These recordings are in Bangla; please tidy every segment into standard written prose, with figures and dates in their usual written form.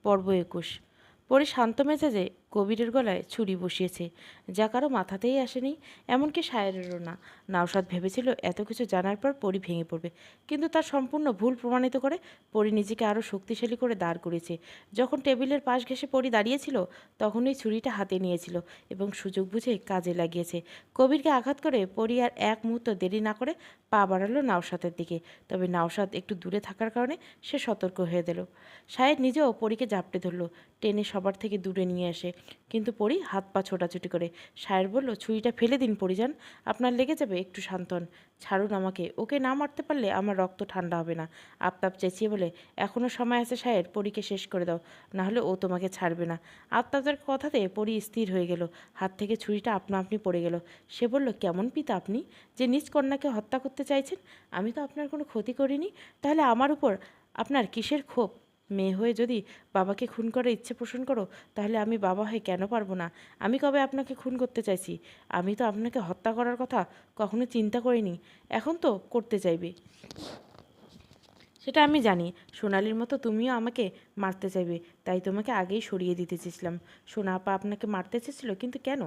পর্ব ২১। পরে শান্ত মেজাজে কবিরের গলায় ছুরি বসিয়েছে, যা কারো মাথাতেই আসেনি, এমনকি শায়েরেরও না। নওশাদ ভেবেছিল এত কিছু জানার পর পরি ভেঙে পড়বে, কিন্তু তার সম্পূর্ণ ভুল প্রমাণিত করে পরি নিজেকে আরও শক্তিশালী করে দাঁড় করেছে। যখন টেবিলের পাশ ঘেঁষে পরি দাঁড়িয়েছিল, তখনই ছুরিটা হাতে নিয়েছিল এবং সুযোগ বুঝে কাজে লাগিয়েছে। কবিরকে আঘাত করে পরি আর এক মুহূর্ত দেরি না করে পা বাড়ালো নওশাদের দিকে। তবে নওশাদ একটু দূরে থাকার কারণে সে সতর্ক হয়ে দিল। শায়ের নিজেও পরীকে জাপটে ধরল, টেনে সবার থেকে দূরে নিয়ে আসে। কিন্তু পরি হাত পা ছোটাছুটি করে। শায়ের বলল, ছুরিটা ফেলে দিন পরিজান, আপনার লেগে যাবে, একটু শান্ত হন। ছাড়ুন আমাকে, ওকে না মারতে পারলে আমার রক্ত ঠান্ডা হবে না। আফতাব চেঁচিয়ে বলে, এখনও সময় আছে শায়ের, পরীকে শেষ করে দাও, নাহলে ও তোমাকে ছাড়বে না। আফতাবের কথাতে পরি স্থির হয়ে গেল, হাত থেকে ছুরিটা আপনা আপনি পড়ে গেল। সে বলল, কেমন পিতা আপনি, যে নিজ কন্যাকে হত্যা করতে চাইছেন? আমি তো আপনার কোনো ক্ষতি করিনি, তাহলে আমার উপর আপনার কিসের ক্ষোভ? মেয়ে হয়ে যদি বাবাকে খুন করার ইচ্ছে পোষণ করো, তাহলে আমি বাবা হয়ে কেন পারবো না? আমি কবে আপনাকে খুন করতে চাইছি? আমি তো আপনাকে হত্যা করার কথা কখনো চিন্তা করিনি, এখন তো করতে চাইবে। সেটা আমি জানি। সোনালির মতো তুমিও আমাকে মারতে চাইবে, তাই তোমাকে আগেই সরিয়ে দিতে চেয়েছিলাম। সোনা আপা আপনাকে মারতে চেয়েছিল, কিন্তু কেন?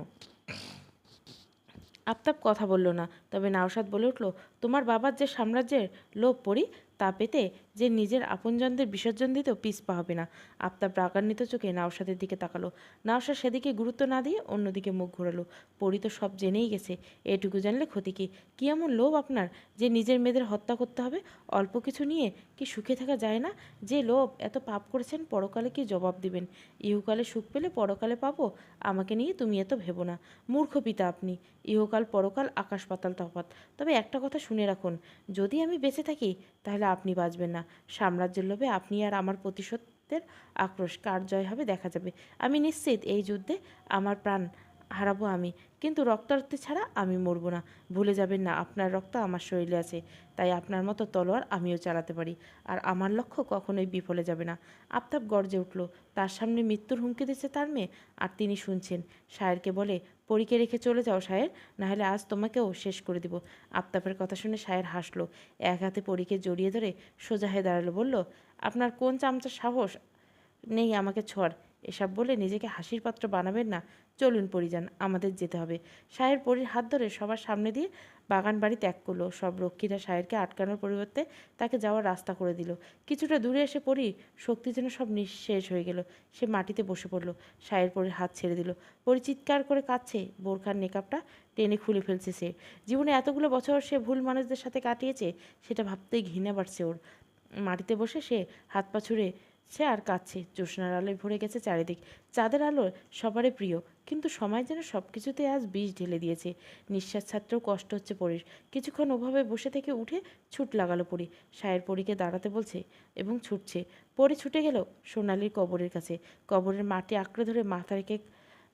আফতাব কথা বলল না, তবে নওশাদ বলে উঠল, তোমার বাবার যে সাম্রাজ্যের লোভ পড়ি, তা পেতে যে নিজের আপনজনদের বিসর্জন দিতেও পিছপা হবে না। আফতাব রাগান্বিত চোখে নওশাদের দিকে তাকালো। নওশাদ সেদিকে গুরুত্ব না দিয়ে অন্যদিকে মুখ ঘোরালো। পরি তো সব জেনেই গেছে, এটুকু জানলে ক্ষতি কি? কী এমন লোভ আপনার যে নিজের মেয়েদের হত্যা করতে হবে? অল্প কিছু নিয়ে কি সুখে থাকা যায় না? যে লোভ, এত পাপ করেছেন, পরকালে কি জবাব দিবেন? ইহকালে সুখ পেলে পরকালে পাবো, আমাকে নিয়ে তুমি এত ভেবো না। মূর্খ পিতা আপনি। ইহকাল পরকাল আকাশ পাতাল তফাৎ। তবে একটা কথা শুনে রাখুন, যদি আমি বেঁচে থাকি, তাহলে আপনি বাঁচবেন না। সাম্রাজ্যের লোভে আপনি আর আমার প্রতিশোধের আক্রোশ কার জয় হবে দেখা যাবে। আমি নিশ্চিত এই যুদ্ধে আমার প্রাণ হারাবো আমি, কিন্তু রক্তারক্তি ছাড়া আমি মরব না। ভুলে যাবেন না, আপনার রক্ত আমার শরীরে আছে, তাই আপনার মতো তলোয়ার আমিও চালাতে পারি, আর আমার লক্ষ্য কখনোই বিফলে যাবে না। আফতাব গর্জে উঠল। তার সামনে মৃত্যুর হুমকি দিচ্ছে তার মেয়ে, আর তিনি শুনছেন। শায়েরকে বলে, পরীকে রেখে চলে যাও শায়ের, নাহলে আজ তোমাকেও শেষ করে দিব। আফতাবের কথা শুনে শায়ের হাসলো, এক হাতে পরীকে জড়িয়ে ধরে সোজা হয়ে দাঁড়ালো, বলল, আপনার কোন চামচার সাহস নেই আমাকে ছোঁয়ার? এসব বলে নিজেকে হাসির পাত্র বানাবেন না। চলুন পরিযান, আমাদের যেতে হবে। শায়ের পরীর হাত ধরে সবার সামনে দিয়ে বাগান বাড়ি ত্যাগ করলো। সব রক্ষীরা শায়েরকে আটকানোর পরিবর্তে তাকে যাওয়ার রাস্তা করে দিল। কিছুটা দূরে এসে পরী শক্তি যেন সব নিঃশেষ হয়ে গেল। সে মাটিতে বসে পড়ল। শায়ের পরীর হাত ছেড়ে দিল। পরী চিৎকার করে কাঁদছে, বোরখার নেকাবটা টেনে খুলে ফেলছে সে। জীবনে এতগুলো বছর সে ভুল মানুষদের সাথে কাটিয়েছে, সেটা ভাবতেই ঘৃণা বাড়ছে ওর। মাটিতে বসে সে হাত পা ছুঁড়ে সে আর কাঁদছে। জ্যোৎস্নার আলোয় ভরে গেছে চারিদিক। চাঁদের আলো সবারই প্রিয়, কিন্তু সময় যেন সব কিছুতে আজ বিষ ঢেলে দিয়েছে। নিঃশ্বাস ছাড়তেও কষ্ট হচ্ছে পরীর। কিছুক্ষণ ওভাবে বসে থেকে উঠে ছুট লাগালো পরী। শায়ের পরীকে দাঁড়াতে বলছে এবং ছুটছে। পরী ছুটে গেল সোনালির কবরের কাছে। কবরের মাটি আঁকড়ে ধরে মাথা রেখে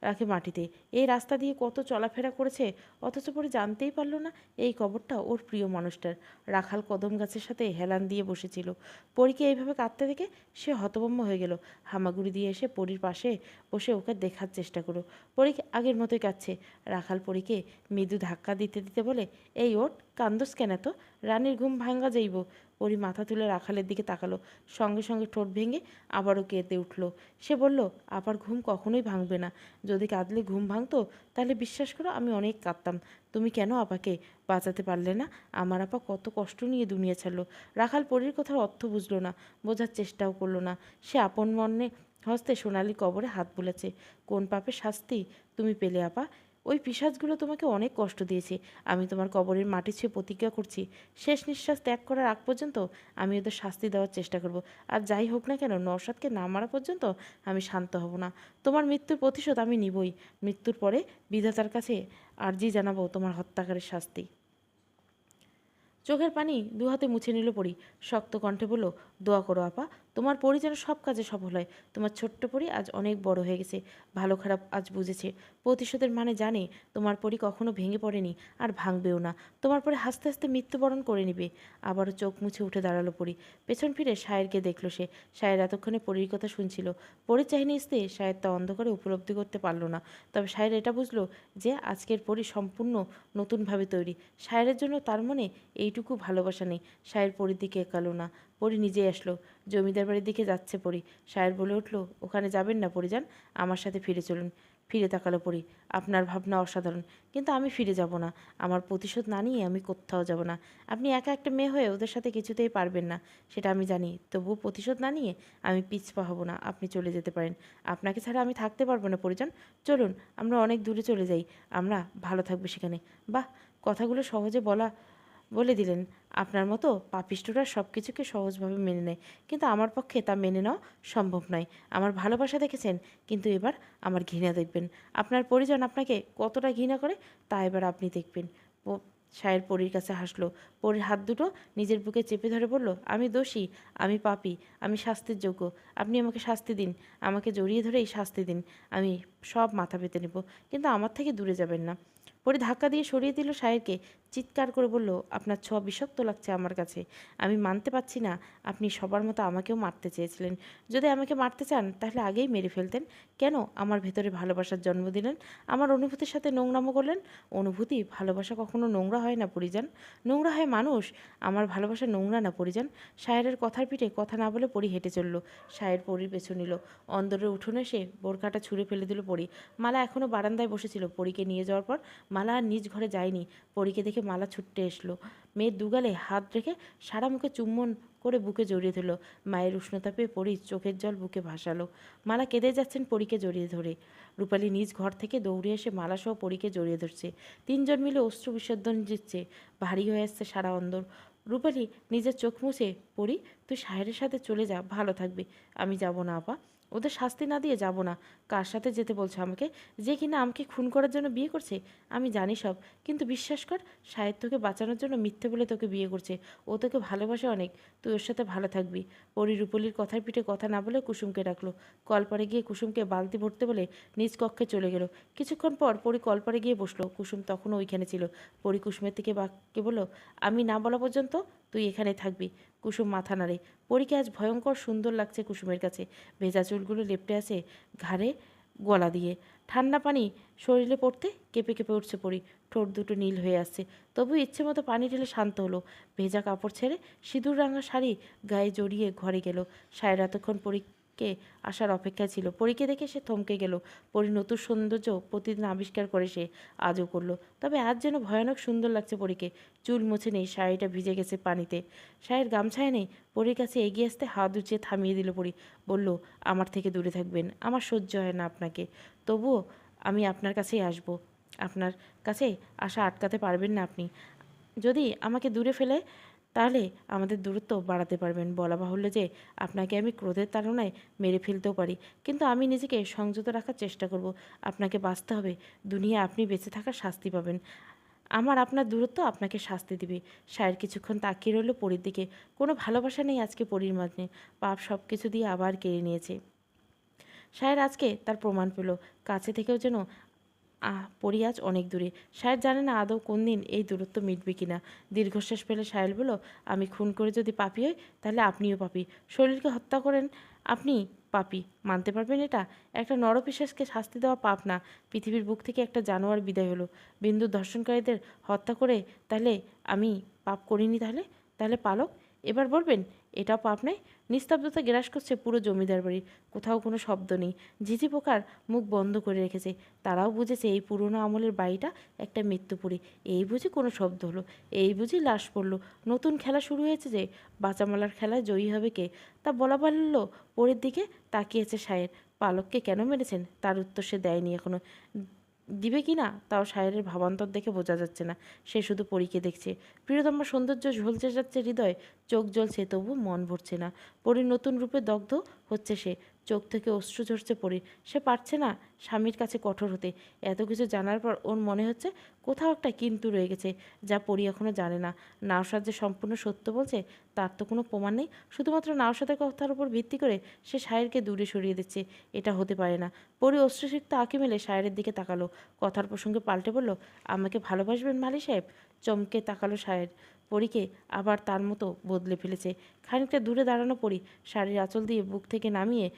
রাখে মাটিতে। এই রাস্তা দিয়ে কত চলাফেরা করেছে, অথচ পরে জানতেই পারল না এই কবরটা ওর প্রিয় মানুষটার। রাখাল কদম গাছের সাথে হেলান দিয়ে বসেছিল। পরীকে এইভাবে কাঁদতে দেখে সে হতভম্ব হয়ে গেল। হামাগুড়ি দিয়ে এসে পরীর পাশে বসে ওকে দেখার চেষ্টা করলো। পরী আগের মতোই কাঁদছে। রাখাল পরীকে মৃদু ধাক্কা দিতে দিতে বলে, এই ওঠ, কান্দোস কেন তো? রানীর ঘুম ভাঙ্গা যাইব। পরী মাথা তুলে রাখালের দিকে তাকালো, সঙ্গে সঙ্গে ঠোঁট ভেঙে আবারও কেঁদে উঠল। সে বলল, আপার ঘুম কখনোই ভাঙবে না। যদি কাঁদলে ঘুম ভাঙতো, তাহলে বিশ্বাস করো আমি অনেক কাঁদতাম। তুমি কেন আপাকে বাঁচাতে পারলে না? আমার আপা কত কষ্ট নিয়ে দুনিয়া ছাড়লো। রাখাল পরীর কথার অর্থ বুঝলো না, বোঝার চেষ্টাও করলো না। সে আপন মনে হস্তে সোনালি কবরে হাত বুলেছে। কোন পাপের শাস্তি তুমি পেলে আপা? ওই পিশাচগুলো তোমাকে অনেক কষ্ট দিয়েছে। আমি তোমার কবরের মাটি ছুঁয়ে প্রতিজ্ঞা করছি, শেষ নিঃশ্বাস ত্যাগ করার আগ পর্যন্ত আমি ওদের শাস্তি দেওয়ার চেষ্টা করব। আর যাই হোক না কেন, নওশাদকে না মারা পর্যন্ত আমি শান্ত হব না। তোমার মৃত্যুর প্রতিশোধ আমি নিবই। মৃত্যুর পরে বিধাতার কাছে আর্জি জানাবো তোমার হত্যাকারীর শাস্তি। চোখের পানি দু হাতে মুছে নিল পরী। শক্ত কণ্ঠে বলল, দোয়া করো আপা, তোমার পরী যেন সব কাজে সফল হয়। তোমার ছোট্ট পরী আজ অনেক বড় হয়ে গেছে, ভালো খারাপ আজ বুঝেছে, প্রতিশোধের মানে জানে। তোমার পরী কখনো ভেঙে পড়েনি, আর ভাঙবেও না। তোমার পরে হাসতে হাসতে মৃত্যুবরণ করে নিবে। আবারও চোখ মুছে উঠে দাঁড়ালো পরী। পেছন ফিরে শায়েরকে দেখল সে। শায়ের এতক্ষণে পরীর কথা শুনছিল। পরীর চাহিনি স্তে শায়ের তা অন্ধকারে উপলব্ধি করতে পারল না। তবে শায়ের এটা বুঝলো যে আজকের পরী সম্পূর্ণ নতুনভাবে তৈরি। শায়েরের জন্য তার মনে এইটুকু ভালোবাসা নেই। শায়ের পরীর দিকে একালো না। পরি নিজেই আসলো। জমিদার বাড়ির দিকে যাচ্ছে পরি। সাহের বলে উঠল, ওখানে যাবেন না পরিজান, আমার সাথে ফিরে চলুন। ফিরে তাকালো পরি। আপনার ভাবনা অসাধারণ, কিন্তু আমি ফিরে যাব না। আমার প্রতিশোধ না নিয়ে আমি কোথাও যাব না। আপনি একা একটা মেয়ে হয়ে ওদের সাথে কিছুতেই পারবেন না, সেটা আমি জানি। তবুও প্রতিশোধ না নিয়ে আমি পিছপা হব না। আপনি চলে যেতে পারেন। আপনাকে ছাড়া আমি থাকতে পারবো না পরিজান। চলুন, আমরা অনেক দূরে চলে যাই। আমরা ভালো থাকবো সেখানে। বাহ, কথাগুলো সহজে বলে দিলেন। আপনার মতো পাপিষ্ঠরা সব কিছুকে সহজভাবে মেনে নেয়, কিন্তু আমার পক্ষে তা মেনে নেওয়া সম্ভব নয়। আমার ভালোবাসা দেখেছেন, কিন্তু এবার আমার ঘৃণা দেখবেন। আপনার পরিজন আপনাকে কতটা ঘৃণা করে তা এবার আপনি দেখবেন। সায়ের পরীর কাছে হাসলো। পরীর হাত দুটো নিজের বুকে চেপে ধরে বলল, আমি দোষী, আমি পাপী, আমি শাস্তির যোগ্য। আপনি আমাকে শাস্তি দিন, আমাকে জড়িয়ে ধরেই শাস্তি দিন। আমি সব মাথা পেতে নেব, কিন্তু আমার থেকে দূরে যাবেন না। পরে ধাক্কা দিয়ে সরিয়ে দিল সায়েরকে। চিৎকার করে বলল, আপনার ছোঁয়া বিষাক্ত লাগছে আমার কাছে। আমি মানতে পারছি না আপনি সবার মতো আমাকেও মারতে চেয়েছিলেন। যদি আমাকে মারতে চান তাহলে আগেই মেরে ফেলতেন। কেন আমার ভেতরে ভালোবাসার জন্ম দিলেন? আমার অনুভূতির সাথে নোংরামো করলেন। অনুভূতি, ভালোবাসা কখনো নোংরা হয় না পরিজান, নোংরা হয় মানুষ। আমার ভালোবাসা নোংরা না পরিজান। সায়েরের কথার পিঠে কথা না বলে পরি হেঁটে চলল। সায়ের পরির পেছন নিল। অন্দরের উঠোনে এসে বোরখাটা ছুঁড়ে ফেলে দিল পরি। মালা এখনও বারান্দায় বসেছিল। পরীকে নিয়ে যাওয়ার পর মালা আর নিজ ঘরে যায়নি। পরীকে দেখে মালা ছুটতে এসলো। মেয়ের দুগালে হাত রেখে সারা মুখে চুম্বন করে বুকে জড়িয়ে ধরল। মায়ের উষ্ণতা পেয়ে পরি চোখের জল বুকে ভাসালো। মালা কেঁদে যাচ্ছেন পরীকে জড়িয়ে ধরে। রূপালী নিজ ঘর থেকে দৌড়ে এসে মালাসহ পরীকে জড়িয়ে ধরছে। তিনজন মিলে অশ্রু বিসর্জন দিচ্ছে। ভারী হয়ে আসছে সারা অন্দর। রূপালী নিজের চোখ মুছে, পরি তুই সাহেরের সাথে চলে যা, ভালো থাকবি। আমি যাব না আপা, ওদের শাস্তি না দিয়ে যাব না। কার সাথে যেতে বলছো আমাকে? যে কিনা আমাকে খুন করার জন্য বিয়ে করছে। আমি জানি সব, কিন্তু বিশ্বাস কর, সাহেব তোকে বাঁচানোর জন্য মিথ্যে বলে তোকে বিয়ে করছে। ও তোকে ভালোবাসে অনেক, তুই ওর সাথে ভালো থাকবি। পরি রূপলির কথার পিঠে কথা না বলে কুসুমকে ডাকলো। কলপারে গিয়ে কুসুমকে বালতি ভরতে বলে নিজ কক্ষে চলে গেল। কিছুক্ষণ পর পরি কলপারে গিয়ে বসলো। কুসুম তখনও ওইখানে ছিল। পরি কুসুমের থেকে বাক্যে বলল, আমি না বলা পর্যন্ত তুই এখানে থাকবি। কুসুম মাথা নাড়ে। পরীকে আজ ভয়ঙ্কর সুন্দর লাগছে কুসুমের কাছে। ভেজা চুলগুলো লেপটে আছে ঘাড়ে গলা দিয়ে। ঠান্ডা পানি শরীরে পড়তে কেঁপে কেঁপে উঠছে পরি। ঠোঁট দুটো নীল হয়ে আসছে। তবু ইচ্ছে মতো পানি ঢেলে শান্ত হলো। ভেজা কাপড় ছেড়ে সিঁদুর রাঙা শাড়ি গায়ে জড়িয়ে ঘরে গেল। সায়ের এতক্ষণ পরীকে আসার অপেক্ষায় ছিল। পরীকে দেখে সে থমকে গেল। পরি নতুন সৌন্দর্য প্রতিদিন আবিষ্কার করে সে আজও করলো। তবে আজ যেন ভয়ানক সুন্দর লাগছে পরীকে। চুল মুছে নেই, শাড়িটা ভিজে গেছে পানিতে। সায়ের গামছায় নেই। পরীর কাছে এগিয়ে আসতে হাত উঁচিয়ে থামিয়ে দিল পরি। বলল, আমার থেকে দূরে থাকবেন, আমার সহ্য হয় না আপনাকে। তবুও আমি আপনার কাছেই আসব। আপনার কাছে আসা আটকাতে পারবেন না আপনি। যদি আমাকে দূরে ফেলে তাহলে আমাদের দূরত্ব বাড়াতে পারবেন। বলা বাহুল্য যে আপনাকে আমি ক্রোধের তাড়নায় মেরে ফেলতেও পারি, কিন্তু আমি নিজেকে সংযত রাখার চেষ্টা করব। আপনাকে বাঁচতে হবে। দুনিয়া আপনি বেঁচে থাকার শাস্তি পাবেন। আপনার দূরত্ব আপনাকে শাস্তি দিবে। সায়ের কিছুক্ষণ তাকিয়ে রইল পরীর দিকে। কোনো ভালোবাসা নেই আজকে পরীর মাঝে। পাপ সব কিছু দিয়ে আবার কেড়ে নিয়েছে। সায়ের আজকে তার প্রমাণ পেল। কাছে থেকেও যেন পরি আজ অনেক দূরে। সায়ের জানে না আদৌ কোন দিন এই দূরত্ব মিটবে কিনা। দীর্ঘশ্বাস ফেলে সায়েল বলল, আমি খুন করে যদি পাপী হই তাহলে আপনিও পাপী। শরীরকে হত্যা করেন আপনি পাপী। মানতে পারবেন এটা? একটা নরপিশাচকে শাস্তি দেওয়া পাপ না। পৃথিবীর বুক থেকে একটা জানোয়ার বিদায় হলো। বিন্দু ধর্ষণকারীদের হত্যা করে তাহলে আমি পাপ করিনি? তাহলে তাহলে পালক এবার বলবেন এটাও পাপ নয়? নিস্তব্ধতা গ্রাস করছে পুরো জমিদার বাড়ি। কোথাও কোনো শব্দ নেই। ঝিঝি পোকার মুখ বন্ধ করে রেখেছে। তারাও বুঝেছে এই পুরনো আমলের বাড়িটা একটা মৃত্যুপুরী। এই বুঝি কোনো শব্দ হলো, এই বুঝি লাশ পড়লো। নতুন খেলা শুরু হয়েছে যে, বাঁচামালার খেলায় জয়ী হবে কে তা বলা বাহুল্য। পরের দিকে তাকিয়েছে সায়ের। পালককে কেন মেরেছেন তার উত্তর সে দেয়নি এখনো। দিবে কি না তাও সায়েরের ভাবান্তর দেখে বোঝা যাচ্ছে না। সে শুধু পরীকে দেখছে। প্রিয়তম সৌন্দর্য ঝলসে যাচ্ছে হৃদয়। চোখ জ্বলছে, তবু মন ভরছে না। পরীর নতুন রূপে দগ্ধ হচ্ছে সে। চোখ থেকে অশ্রু ঝরছে পরীর। সে পারছে না স্বামীর কাছে কঠোর হতে। এত কিছু জানার পর ওর মনে হচ্ছে কোথাও একটা কিন্তু রয়ে গেছে, যা পরী এখনও জানে না। নাওশাদ যে সম্পূর্ণ সত্য বলছে তার তো কোনো প্রমাণ নেই। শুধুমাত্র নাওশাদের কথার উপর ভিত্তি করে সে সায়েরকে দূরে সরিয়ে দিচ্ছে। এটা হতে পারে না। পরী অশ্রুসিক্ত আঁকি মেলে সায়েরের দিকে তাকালো। কথার প্রসঙ্গে পাল্টে বলল, আমাকে ভালোবাসবেন মালি সাহেব? চমকে তাকালো সায়ের। পরীকে আবার তার মতো বদলে ফেলেছে। খানিকটা দূরে দাঁড়ানো পরী শাড়ির আঁচল দিয়ে বুক থেকে নামিয়ে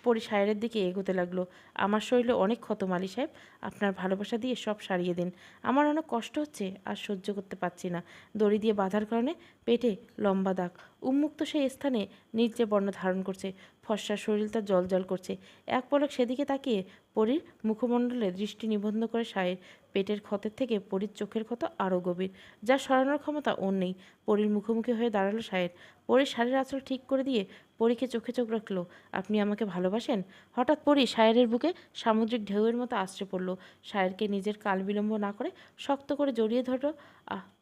পরি সাহেরের দিকে এগোতে লাগলো। আমার শরীরে অনেক ক্ষত মালি সাহেব, আপনার ভালোবাসা দিয়ে সব সারিয়ে দিন। আমার অনেক কষ্ট হচ্ছে, আর সহ্য করতে পারছি না। দড়ি দিয়ে বাঁধার কারণে পেটে লম্বা দাগ, উন্মুক্ত সেই স্থানে নীলচে বর্ণ ধারণ করছে। ফর্সা শরীরটা জল জল করছে। এক পলক সেদিকে তাকিয়ে পরীর মুখমণ্ডলে দৃষ্টি নিবদ্ধ করে সাহের। পেটের ক্ষতের থেকে পরীর চোখের ক্ষত আরও গভীর, যা সরানোর ক্ষমতা ওর নেই। পরীর মুখোমুখি হয়ে দাঁড়ালো সাহের। পরীর শাড়ির আঁচল ঠিক করে দিয়ে পরীকে চোখে চোখ রাখলো। আপনি আমাকে ভালোবাসেন? হঠাৎ পরী সায়েরের বুকে সামুদ্রিক ঢেউয়ের মতো আশ্রে পড়ল। সায়েরকে নিজের কাল বিলম্ব না করে শক্ত করে জড়িয়ে ধরল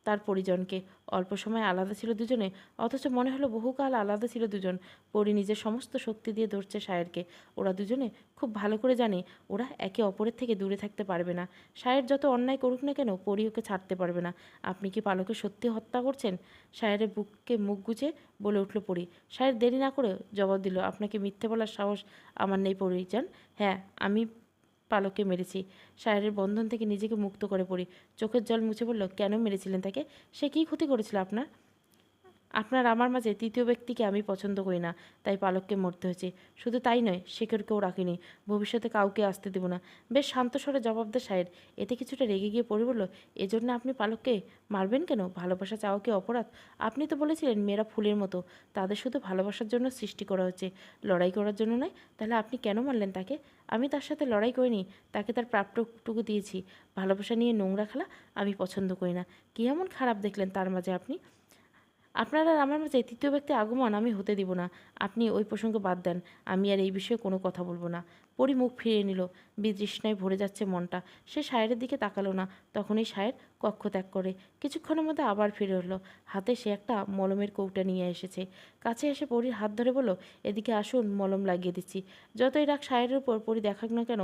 তার পরিজনকে। অল্প সময় আলাদা ছিল দুজনে, অথচ মনে হলো বহুকাল আলাদা ছিল দুজন। পরী নিজের সমস্ত শক্তি দিয়ে ধরছে সায়েরকে। ওরা দুজনে খুব ভালো করে জানে ওরা একে অপরের থেকে দূরে থাকতে পারবে না। সায়ের যত অন্যায় করুক না কেন, পরী ওকে ছাড়তে পারবে না। আপনি কি পালকে সত্যি হত্যা করছেন? সায়েরের বুককে মুখ গুজে বলে উঠল পরী। সায়ের দেরি না করে জবাব দিল, আপনাকে মিথ্যে বলার সাহস আমার নেই পরিজান। হ্যাঁ, আমি পালককে মেরেছি। সায়েরের বন্ধন থেকে নিজেকে মুক্ত করে পড়ি। চোখের জল মুছে বলল, কেন মেরেছিলেন তাকে? সে কী ক্ষতি করেছিল আপনার? আপনার আমার মাঝে তৃতীয় ব্যক্তিকে আমি পছন্দ করি না, তাই পালককে মরতে হয়েছে। শুধু তাই নয়, শেখরকেও রাখিনি। ভবিষ্যতে কাউকে আসতে দেব না। বেশ শান্ত স্বরে জবাব দেয় সাহেব। এতে কিছুটা রেগে গিয়ে পড়ে বলল, এজন্য আপনি পালককে মারবেন কেন? ভালোবাসা চাওয়া কি অপরাধ? আপনি তো বলেছিলেন মেয়েরা ফুলের মতো, তাদের শুধু ভালোবাসার জন্য সৃষ্টি করা হচ্ছে, লড়াই করার জন্য নয়। তাহলে আপনি কেন মারলেন তাকে? আমি তার সাথে লড়াই করিনি, তাকে তার প্রাপ্যটুকু দিয়েছি। ভালোবাসা নিয়ে নোংরা খেলা আমি পছন্দ করি না। কী এমন খারাপ দেখলেন তার মাঝে আপনি? আপনার আর আমার মাঝে তৃতীয় ব্যক্তি আগমন আমি হতে দিব না। আপনি ওই প্রসঙ্গ বাদ দেন। আমি আর এই বিষয়ে কোনো কথা বলবো না। পরি মুখ ফিরিয়ে নিল। বিতৃষ্ণায় ভরে যাচ্ছে মনটা। সে সায়েরের দিকে তাকালো না। তখনই সায়ের কক্ষ ত্যাগ করে কিছুক্ষণের মধ্যে আবার ফিরে হলো। হাতে সে একটা মলমের কৌটা নিয়ে এসেছে। কাছে এসে পরির হাত ধরে বলল, এদিকে আসুন, মলম লাগিয়ে দিচ্ছি। যতই রাগ সায়েরের উপর পরি দেখাক না কেন,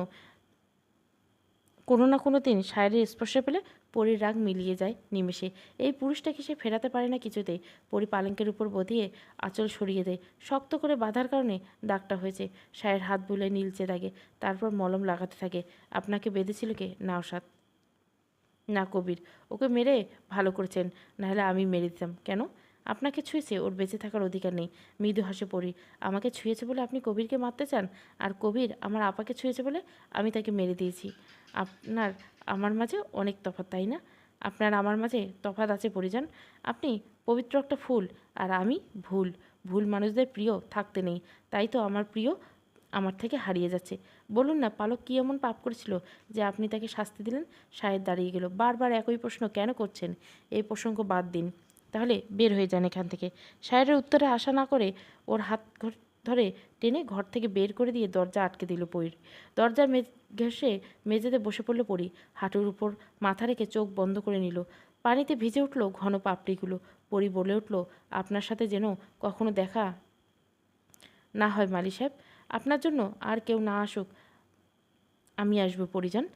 কোনো না কোনো দিন সায়েরের স্পর্শে পেলে পরীর রাগ মিলিয়ে যায় নিমেষে। এই পুরুষটাকে সে ফেরাতে পারে না কিছুতেই। পরী পালঙ্কের উপর বধিয়ে আঁচল সরিয়ে দেয়। শক্ত করে বাঁধার কারণে দাগটা হয়েছে। সায়ের হাত বুলে নীলচে দাগে। তারপর মলম লাগাতে থাকে। আপনাকে বেঁধেছিল কে? নাওশাদ না কবির। ওকে মেরে ভালো করেছেন, নাহলে আমি মেরে দিতাম। কেন? আপনাকে ছুঁয়েছে, ওর বেঁচে থাকার অধিকার নেই। মৃদু হাসে পড়ি। আমাকে ছুঁয়েছে বলে আপনি কবিরকে মারতে চান? আর কবির আমার আপাকে ছুঁয়েছে বলে আমি তাকে মেরে দিয়েছি। আপনার আমার মাঝে অনেক তফাৎ, তাই না? আপনার আমার মাঝে তফাৎ আছে পরিজান। আপনি পবিত্র একটা ফুল, আর আমি ভুল। ভুল মানুষদের প্রিয় থাকতে নেই। তাই তো আমার প্রিয় আমার থেকে হারিয়ে যাচ্ছে। বলুন না, পালক কী এমন পাপ করেছিল যে আপনি তাকে শাস্তি দিলেন? সাহেব দাঁড়িয়ে গেল। বারবার একই প্রশ্ন কেন করছেন? এই প্রসঙ্গ বাদ দিন, তাহলে বের হয়ে যান এখান থেকে। সাহেবের উত্তরে আশা না করে ওর হাত ধরে টেনে ঘর থেকে বের করে দিয়ে দরজা আটকে দিল পরীর। দরজার ঘেঁষে মেঝেতে বসে পড়ল পরী। হাঁটুর উপর মাথা রেখে চোখ বন্ধ করে নিল। পানিতে ভিজে উঠল ঘন পাপড়িগুলো। পরী বলে উঠল, আপনার সাথে যেন কখনো দেখা না হয় মালি সাহেব। আপনার জন্য আর কেউ না আসুক, আমি আসবো পরিজান।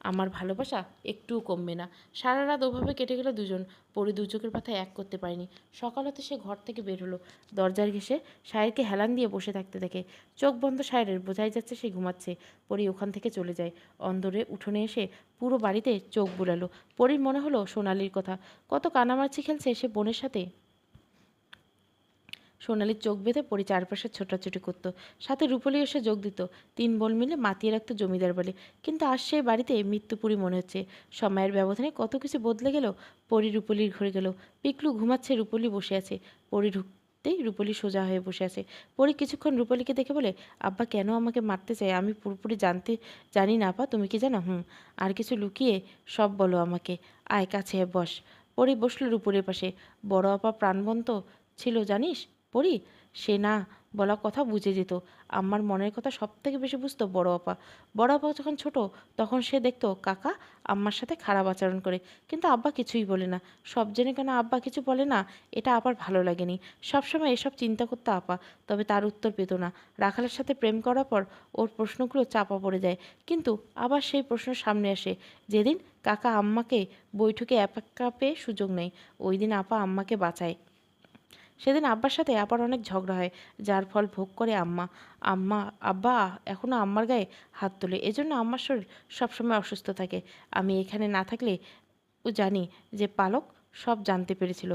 আমার ভালোবাসা একটুও কমবে না। সারা রাত ওভাবে কেটে গেল দুজন। পরি দু চোখের পাতায় এক করতে পারেনি। সকাল হতে সে ঘর থেকে বের হলো। দরজার ঘেঁষে সায়েরকে হেলান দিয়ে বসে থাকতে দেখে। চোখ বন্ধ সায়েরের, বোঝাই যাচ্ছে সে ঘুমাচ্ছে। পরি ওখান থেকে চলে যায়। অন্দরে উঠোনে এসে পুরো বাড়িতে চোখ বুলালো। পরির মনে হলো সোনালির কথা। কত কানামাছি খেলছে সে বোনের সাথে। সোনালির চোখ বেঁধে পরি চারপাশে ছোটাছুটি করতো। সাথে রূপলি এসে যোগ দিত। তিন বোন মিলে মাতিয়ে রাখতো জমিদার বলে। কিন্তু আজ সেই বাড়িতে মৃত্যুপুরী মনে হচ্ছে। সময়ের ব্যবধানে কত কিছু বদলে গেল। পরি রূপলির ঘরে গেল। পিকলু ঘুমাচ্ছে, রূপলি বসে আছে। পরি ঢুকতেই রূপলি সোজা হয়ে বসে আছে। পরি কিছুক্ষণ রূপলিকে দেখে বলে, আব্বা কেন আমাকে মারতে চায় আমি পুরোপুরি জানি না আপা, তুমি কি জানো? আর কিছু লুকিয়ে সব বলো আমাকে। আয় কাছে বস। পরি বসলো রূপলির পাশে। বড় আপা প্রাণবন্ত ছিল জানিস পড়ি। সে না বলা কথা বুঝে যেত। আমার মনের কথা সব থেকে বেশি বুঝতো বড় আপা। বড় আপা যখন ছোট, তখন সে দেখতো কাকা আম্মার সাথে খারাপ আচরণ করে, কিন্তু আব্বা কিছুই বলে না। সব জেনে কেন আব্বা কিছু বলে না, এটা আবার ভালো লাগেনি। সবসময় এসব চিন্তা করতো আপা, তবে তার উত্তর পেত না। রাখালের সাথে প্রেম করার পর ওর প্রশ্নগুলো চাপা পড়ে যায়, কিন্তু আবার সেই প্রশ্ন সামনে আসে যেদিন কাকা আম্মাকে বৈঠকে একা পেয়ে সুযোগ নেয়। ওই দিন আপা আম্মাকে বাঁচায়। সেদিন আব্বার সাথে আবার অনেক ঝগড়া হয়, যার ফল ভোগ করে আম্মা। আব্বা এখনও আম্মার গায়ে হাত তোলে। এজন্য আম্মার শরীর সবসময় অসুস্থ থাকে। আমি এখানে না থাকলে ও জানি যে পালক সব জানতে পেরেছিল।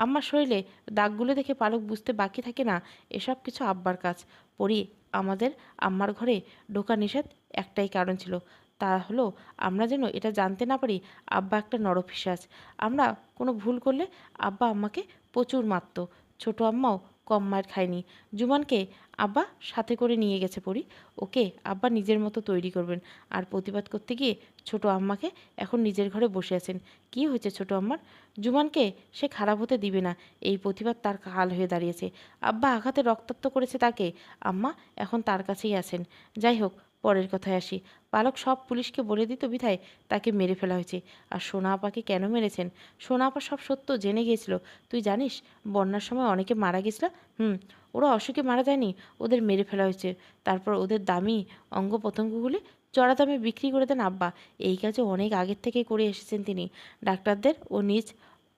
আম্মার শরীরে দাগগুলো দেখে পালক বুঝতে বাকি থাকে না এসব কিছু আব্বার কাজ। পড়ি আমাদের আম্মার ঘরে ঢোকা নিষেধ একটাই কারণ ছিল, তা হলো আমরা যেন এটা জানতে না পারি আব্বা একটা নরপিশাচ। আমরা কোনো ভুল করলে আব্বা আম্মাকে প্রচুর মারত। ছোট আম্মাও কম মার খায়নি। জুমানকে আব্বা সাথে করে নিয়ে গেছে পড়ি। ওকে আব্বা নিজের মতো তৈরি করবেন। আর প্রতিবাদ করতে গিয়ে ছোট আম্মাকে এখন নিজের ঘরে বসে আছেন। কি হয়েছে ছোট আম্মার? জুমানকে সে খারাপ হতে দিবে না, এই প্রতিবাদ তার কাল হয়ে দাঁড়িয়েছে। আব্বা আঘাতে রক্তাক্ত করেছে তাকে, আম্মা এখন তার কাছেই আছেন। যাই হোক, পরের কথায় আসি। পালক সব পুলিশকে বলে দিত বিধায় তাকে মেরে ফেলা হয়েছে। আর সোনা আপাকে কেন মেরেছেন? সোনা আপা সব সত্য জেনে গিয়েছিল। তুই জানিস বন্যার সময় অনেকে মারা গেছিল? ওরা অসুখে মারা যায়নি, ওদের মেরে ফেলা হয়েছে। তারপর ওদের দামি অঙ্গ প্রত্যঙ্গগুলি চড়া দামে বিক্রি করে দেন আব্বা। এই কাজে অনেক আগের থেকে করে এসেছেন তিনি। ডাক্তারদের ও নিজ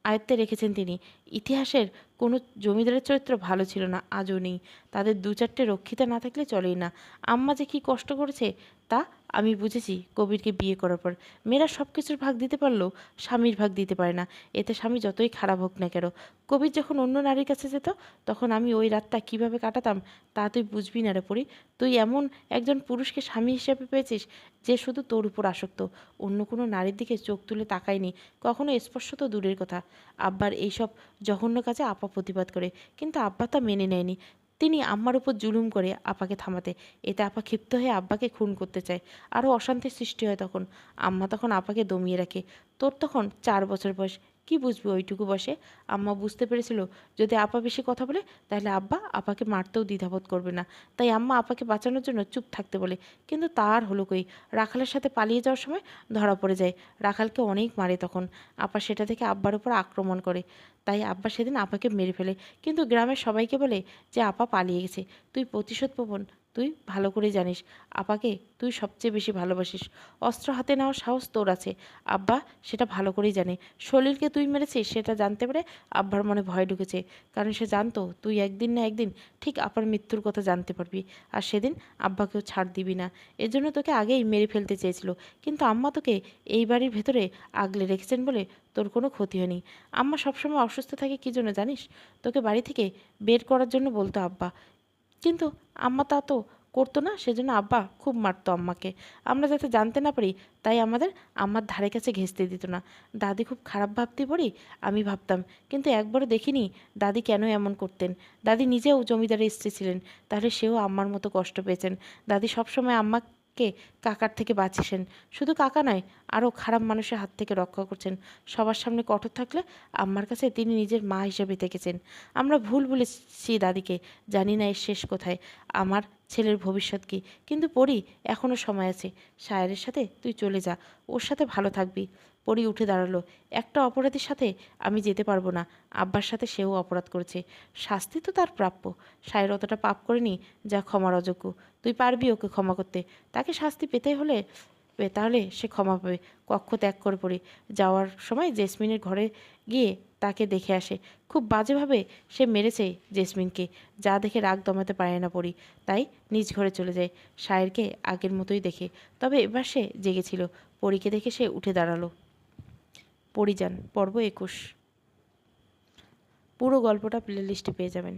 আয়ত্তে রেখেছেন তিনি। ইতিহাসের কোনো জমিদারের চরিত্র ভালো ছিল না, আজও নেই। তাদের দু চারটে রক্ষিতা না থাকলে চলেই না। আম্মা যে কী কষ্ট করেছে তা আমি বুঝেছি কবিরকে বিয়ে করার পর। মেয়েরা সব কিছুর ভাগ দিতে পারলেও স্বামীর ভাগ দিতে পারে না, এতে স্বামী যতই খারাপ হোক না কেন। কবির যখন অন্য নারীর কাছে যেত তখন আমি ওই রাতটা কীভাবে কাটাতাম তা তুই বুঝবি না রে পড়ি। তুই এমন একজন পুরুষকে স্বামী হিসেবে পেয়েছিস যে শুধু তোর উপর আসক্ত, অন্য কোনো নারীর দিকে চোখ তুলে তাকায়নি, কখনো স্পর্শ তো দূরের কথা। আব্বার এইসব জঘন্য কাজে আপা প্রতিবাদ করে, কিন্তু আব্বা তা মেনে নেয়নি। তিনি আম্মার উপর জুলুম করে আপাকে থামাতে। এতে আপা ক্ষিপ্ত হয়ে আব্বাকে খুন করতে চায়। আরও অশান্তির সৃষ্টি হয় তখন। আম্মা তখন আপাকে দমিয়ে রাখে। তোর তখন 4 বছর বয়স, কি বুঝবি ওইটুকু বয়সে? আম্মা বুঝতে পেরেছিল যদি আপা বেশি কথা বলে তাহলে আব্বা আপাকে মারতেও দ্বিধাবোধ করবে না। তাই আম্মা আপাকে বাঁচানোর জন্য চুপ থাকতে বলে। কিন্তু তার হলো কই, রাখালের সাথে পালিয়ে যাওয়ার সময় ধরা পড়ে যায়। রাখালকে অনেক মারে তখন। আপা সেটা থেকে আব্বার উপর আক্রমণ করে। তাই আব্বা সেদিন আপাকে মেরে ফেলে। কিন্তু গ্রামের সবাইকে বলে যে আপা পালিয়ে গেছে। তুই প্রতিশোধ প্রবণ, তুই ভালো করে জানিস আপাকে তুই সবচেয়ে বেশি ভালোবাসিস। অস্ত্র হাতে নেওয়ার সাহস তোর আছে, আব্বা সেটা ভালো করেই জানে। সলিলকে তুই মেরেছিস সেটা জানতে পারে আব্বার মনে ভয় ঢুকেছে, কারণ সে জানতো তুই একদিন না একদিন ঠিক আপার মৃত্যুর কথা জানতে পারবি, আর সেদিন আব্বাকেও ছাড় দিবি না। এজন্য তোকে আগেই মেরে ফেলতে চেয়েছিল, কিন্তু আম্মা তোকে এই বাড়ির ভেতরে আগলে রেখেছেন বলে তোর কোনো ক্ষতি হয়নি। আম্মা সবসময় অসুস্থ থাকে কী জন্য জানিস? তোকে বাড়ি থেকে বের করার জন্য বলতো আব্বা, কিন্তু আম্মা তা তো করতো না, সেজন্য আব্বা খুব মারতো আম্মাকে। আমরা যাতে জানতে না পারি তাই আমাদের আম্মার ধারে কাছে ঘেঁষতে দিত না। দাদি খুব খারাপ ভাবতে পড়ি আমি ভাবতাম, কিন্তু একবারও দেখিনি দাদি কেন এমন করতেন। দাদি নিজেও জমিদারের স্ত্রী ছিলেন, তাহলে সেও আম্মার মতো কষ্ট পেয়েছেন। দাদি সবসময় আম্মাকে কাকার থেকে বাঁচিয়েছেন। শুধু কাকা নয়, আরও খারাপ মানুষের হাত থেকে রক্ষা করছেন। সবার সামনে কঠোর থাকলে আম্মার কাছে তিনি নিজের মা হিসেবে থেকেছেন। আমরা ভুল বলেছি দাদিকে, জানি না এর শেষ কোথায়, আমার ছেলের ভবিষ্যৎ কী। কিন্তু পড়ি এখনও সময় আছে। সায়রের সাথে তুই চলে যা, ওর সাথে ভালো থাকবি। পড়ি উঠে দাঁড়ালো। একটা অপরাধীর সাথে আমি যেতে পারবো না। আব্বার সাথে সেও অপরাধ করেছে, শাস্তি তো তার প্রাপ্য। সায়র অতটা পাপ করেনি যা ক্ষমার অযোগ্য। তুই পারবি ওকে ক্ষমা করতে। তাকে শাস্তি পেতে হলে তাহলে সে ক্ষমা পাবে। কক্ষ ত্যাগ করে পড়ি যাওয়ার সময় জেসমিনের ঘরে গিয়ে তাকে দেখে আসে। খুব বাজেভাবে সে মেরেছে জেসমিনকে, যা দেখে রাগ দমাতে পারে না পড়ি। তাই নিজ ঘরে চলে যায় সায়েরকে আগের মতোই দেখে। তবে এবার সে জেগেছিল। পরীকে দেখে সে উঠে দাঁড়ালো। পরিযান পর্ব 21। পুরো গল্পটা প্লেলিস্টে পেয়ে যাবেন।